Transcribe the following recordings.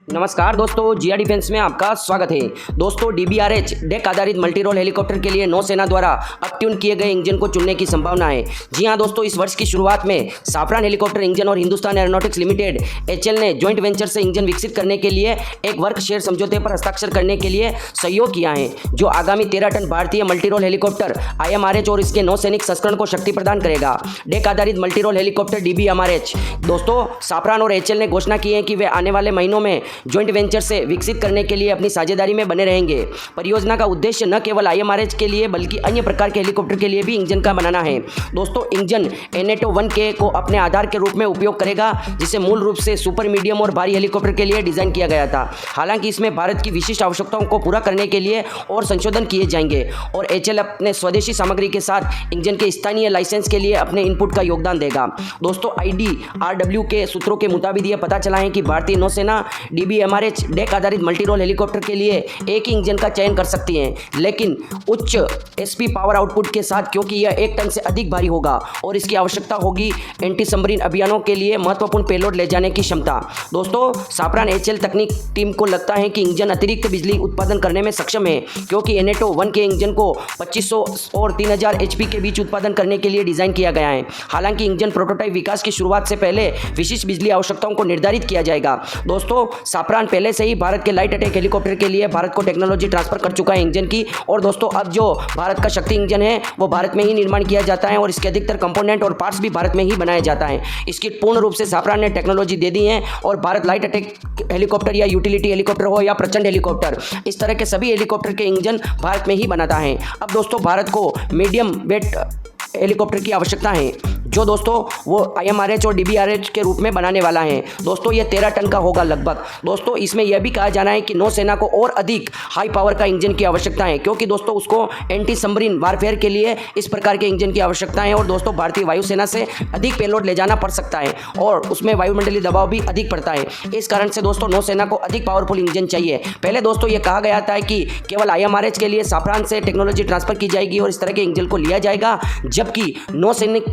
नमस्कार दोस्तों, जिया डिफेंस में आपका स्वागत है। दोस्तों, डीबीआरएच डेक आधारित मल्टी रोल हेलीकॉप्टर के लिए नौसेना द्वारा अप ट्यून किए गए इंजन को चुनने की संभावना है। जी हां दोस्तों, इस वर्ष की शुरुआत में साफरान हेलीकॉप्टर इंजन और हिंदुस्तान एरोनॉटिक्स लिमिटेड एचएल ने ज्वाइंट वेंचर से इंजन विकसित करने के लिए एक वर्क शेयर समझौते पर हस्ताक्षर करने के लिए सहयोग किया है, जो आगामी 13 टन भारतीय मल्टी रोल हेलीकॉप्टर IMRH और इसके नौसैनिक संस्करण को शक्ति प्रदान करेगा। डेक आधारित मल्टी रोल हेलीकॉप्टर DBMRH दोस्तों, साफरान और एचएल ने घोषणा की है कि वे आने वाले महीनों में ज्वाइंट वेंचर से विकसित करने के लिए अपनी साझेदारी में बने रहेंगे। परियोजना का उद्देश्य न केवल IMRH के लिए बल्कि अन्य प्रकार के हेलीकॉप्टर के लिए भी इंजन का बनाना है। दोस्तों, इंजन NATO 1K को अपने आधार के रूप में उपयोग करेगा, जिसे मूल रूप से सुपर मीडियम और भारी हेलीकॉप्टर के लिए डिजाइन किया गया था। हालांकि इसमें भारत की विशिष्ट आवश्यकताओं को पूरा करने के लिए और संशोधन किए जाएंगे और एचएल अपने स्वदेशी सामग्री के साथ इंजन के स्थानीय लाइसेंस के लिए अपने इनपुट का योगदान देगा। दोस्तों, IDRW के सूत्रों के मुताबिक यह पता चला है कि भारतीय नौसेना DBMRH डेक आधारित मल्टी रोल हेलीकॉप्टर के लिए एक ही इंजन का चयन कर सकती है, लेकिन उच्च SP पावर आउटपुट के साथ, क्योंकि यह 1 टन से अधिक भारी होगा और इसकी आवश्यकता होगी एंटी सबमरीन अभियानों के लिए महत्वपूर्ण पेलोड ले जाने की क्षमता। दोस्तों, साफरान HL तकनीक टीम को लगता है कि इंजन अतिरिक्त बिजली उत्पादन करने में सक्षम है, क्योंकि NATO 1K इंजन को 2500 और 3000 HP के बीच उत्पादन करने के लिए डिजाइन किया गया है। हालांकि इंजन प्रोटोटाइप विकास की शुरुआत से पहले विशिष्ट बिजली आवश्यकताओं को निर्धारित किया जाएगा। दोस्तों, साफरान पहले से ही भारत के लाइट अटैक हेलीकॉप्टर के लिए भारत को टेक्नोलॉजी ट्रांसफर कर चुका है इंजन की। और दोस्तों, अब जो भारत का शक्ति इंजन है वो भारत में ही निर्माण किया जाता है और इसके अधिकतर कंपोनेंट और पार्ट्स भी भारत में ही बनाया जाता है। इसकी पूर्ण रूप से साफरान ने टेक्नोलॉजी दे दी है और भारत लाइट अटैक हेलीकॉप्टर या यूटिलिटी हेलीकॉप्टर हो या प्रचंड हेलीकॉप्टर, इस तरह के सभी हेलीकॉप्टर के इंजन भारत में ही बनाता है। अब दोस्तों, भारत को मीडियम वेट हेलीकॉप्टर की आवश्यकता है, जो दोस्तों वो IMRH और DBRH के रूप में बनाने वाला है। दोस्तों, ये 13 टन का होगा लगभग। दोस्तों, इसमें यह भी कहा जाना है कि नौसेना को और अधिक हाई पावर का इंजन की आवश्यकता है, क्योंकि दोस्तों उसको एंटी सबमरीन वारफेयर के लिए इस प्रकार के इंजन की आवश्यकता है। और दोस्तों, भारतीय वायुसेना से अधिक पेलोड ले जाना पड़ सकता है और उसमें वायुमंडलीय दबाव भी अधिक पड़ता है। इस कारण से दोस्तों नौसेना को अधिक पावरफुल इंजन चाहिए। पहले दोस्तों ये कहा गया था कि केवल IMRH के लिए साफरान से टेक्नोलॉजी ट्रांसफर की जाएगी और इस तरह के इंजन को लिया जाएगा, जबकि नौसैनिक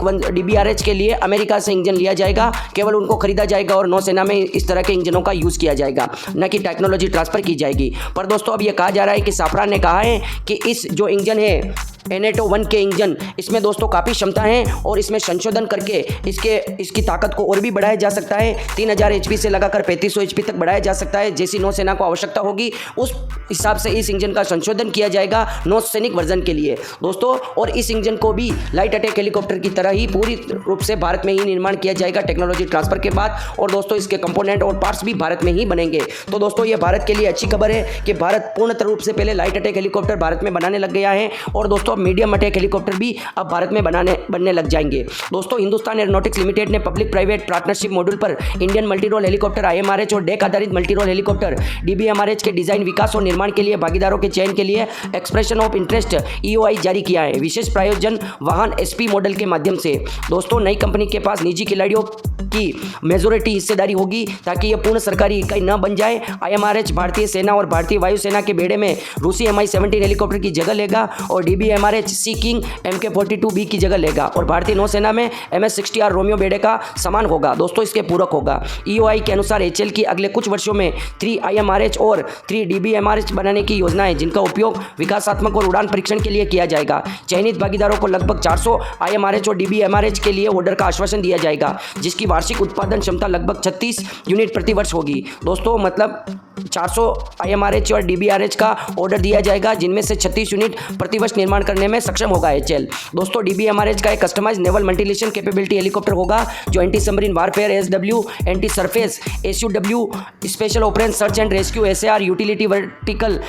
DBRH के लिए अमेरिका से इंजन लिया जाएगा, केवल उनको खरीदा जाएगा और नौसेना में इस तरह के इंजनों का यूज किया जाएगा, न कि टेक्नोलॉजी ट्रांसफर की जाएगी। पर दोस्तों, अब यह कहा जा रहा है कि साफरान ने कहा है कि इस जो इंजन है NATO 1K इंजन, इसमें दोस्तों काफ़ी क्षमता है और इसमें संशोधन करके इसकी ताकत को और भी बढ़ाया जा सकता है। 3000 HP से लगाकर 3500 HP तक बढ़ाया जा सकता है। जैसी नौसेना को आवश्यकता होगी उस हिसाब से इस इंजन का संशोधन किया जाएगा नौसैनिक वर्जन के लिए दोस्तों। और इस इंजन को भी लाइट अटैक हेलीकॉप्टर की तरह ही पूरी रूप से भारत में ही निर्माण किया जाएगा टेक्नोलॉजी ट्रांसफर के बाद। और दोस्तों, इसके कंपोनेंट और पार्ट्स भी भारत में ही बनेंगे। तो दोस्तों, ये भारत के लिए अच्छी खबर है कि भारत पूर्णतः रूप से पहले लाइट अटैक हेलीकॉप्टर भारत में बनाने लग गया है और दोस्तों मीडियम अटैक हेलीकॉप्टर भी अब भारत में बनने लग जाएंगे। दोस्तों, हिंदुस्तान एरोनॉटिक्स लिमिटेड ने पब्लिक प्राइवेट पार्टनरशिप मॉड्यूल पर Indian multi role helicopter IMRH और डेक आधारित मल्टी रोल हेलीकॉप्टर DBMRH के डिजाइन, विकास और निर्माण के लिए भागीदारों के चयन के लिए एक्सप्रेशन ऑफ इंटरेस्ट EOI जारी किया है। विशेष प्रायोजन वाहन SP मॉडल के माध्यम से। दोस्तों, नई कंपनी के पास निजी खिलाड़ियों की मेजोरिटी हिस्सेदारी होगी ताकि यह पूर्ण सरकारी इकाई न बन जाए। IMRH भारतीय सेना और भारतीय वायुसेना के बेड़े में रूसी Mi-17 हेलीकॉप्टर की जगह लेगा और DBMRH सी किंग MK-42B की जगह लेगा और भारतीय नौसेना में MS-60R रोमियो बेड़े का समान होगा। दोस्तों, इसके पूरक होगा। EOI के अनुसार HL की अगले कुछ वर्षों में 3 IMRH और 3 DBMRH बनाने की योजना है, जिनका उपयोग विकासात्मक और उड़ान परीक्षण के लिए किया जाएगा। चयनित भागीदारों को लगभग 400 IMRH और DBMRH के लिए ऑर्डर का आश्वासन दिया जाएगा, जिसकी वार्षिक उत्पादन क्षमता लगभग 36 यूनिट प्रति वर्ष होगी। दोस्तों, मतलब 400 IMRH और DBRH का ऑर्डर दिया जाएगा, जिनमें से 36 यूनिट प्रति वर्ष निर्माण करने में सक्षम होगा HL। दोस्तों, DBMRH का एक कस्टमाइज नेवल मल्टीमिशन कैपेबिलिटी हेलीकॉप्टर होगा, जो anti submarine warfare SW, anti surface SUW, special operation search and rescue SAR, utility vertical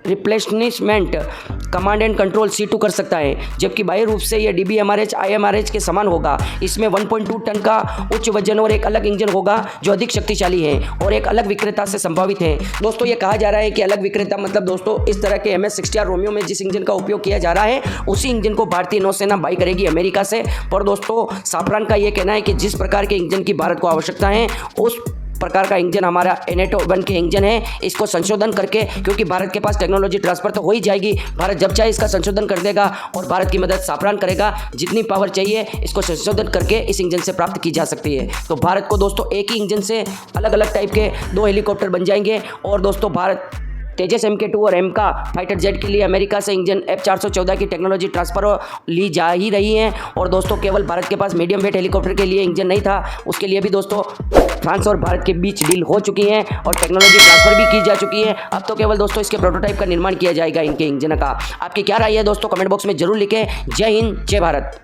replacement, command and control C2 कर सकता है, जबकि बाह्य रूप से यह DBMRH IMRH के समान होगा। इसमें 1.2 टन का उच्च वजन और एक अलग इंजन होगा जो अधिक शक्तिशाली है और एक अलग विक्रेता से संभावित है। दोस्तों, ये कहा जा रहा है कि अलग विक्रेता मतलब दोस्तों इस तरह के MS-60R रोमियो में जिस इंजन का उपयोग किया जा रहा है उसी इंजन को भारतीय नौसेना बाई करेगी अमेरिका से। पर दोस्तों, साफरान का यह कहना है कि जिस प्रकार के इंजन की भारत को आवश्यकता है उस प्रकार का इंजन हमारा N8 के इंजन है, इसको संशोधन करके, क्योंकि भारत के पास टेक्नोलॉजी ट्रांसफर तो हो ही जाएगी, भारत जब चाहे इसका संशोधन कर देगा और भारत की मदद साफरान करेगा। जितनी पावर चाहिए इसको संशोधन करके इस इंजन से प्राप्त की जा सकती है। तो भारत को दोस्तों एक ही इंजन से अलग अलग टाइप के 2 हेलीकॉप्टर बन जाएंगे। और दोस्तों भारत तेजस MK2 और एमका फाइटर जेट के लिए अमेरिका से इंजन F414 की टेक्नोलॉजी ट्रांसफर ली जा ही रही है। और दोस्तों केवल भारत के पास मीडियम वेट हेलीकॉप्टर के लिए इंजन नहीं था, उसके लिए भी दोस्तों फ्रांस और भारत के बीच डील हो चुकी है और टेक्नोलॉजी ट्रांसफर भी की जा चुकी है। अब तो केवल दोस्तों इसके प्रोटोटाइप का निर्माण किया जाएगा इनके इंजन का। आपकी क्या राय है दोस्तों, कमेंट बॉक्स में जरूर लिखें। जय हिंद, जय भारत।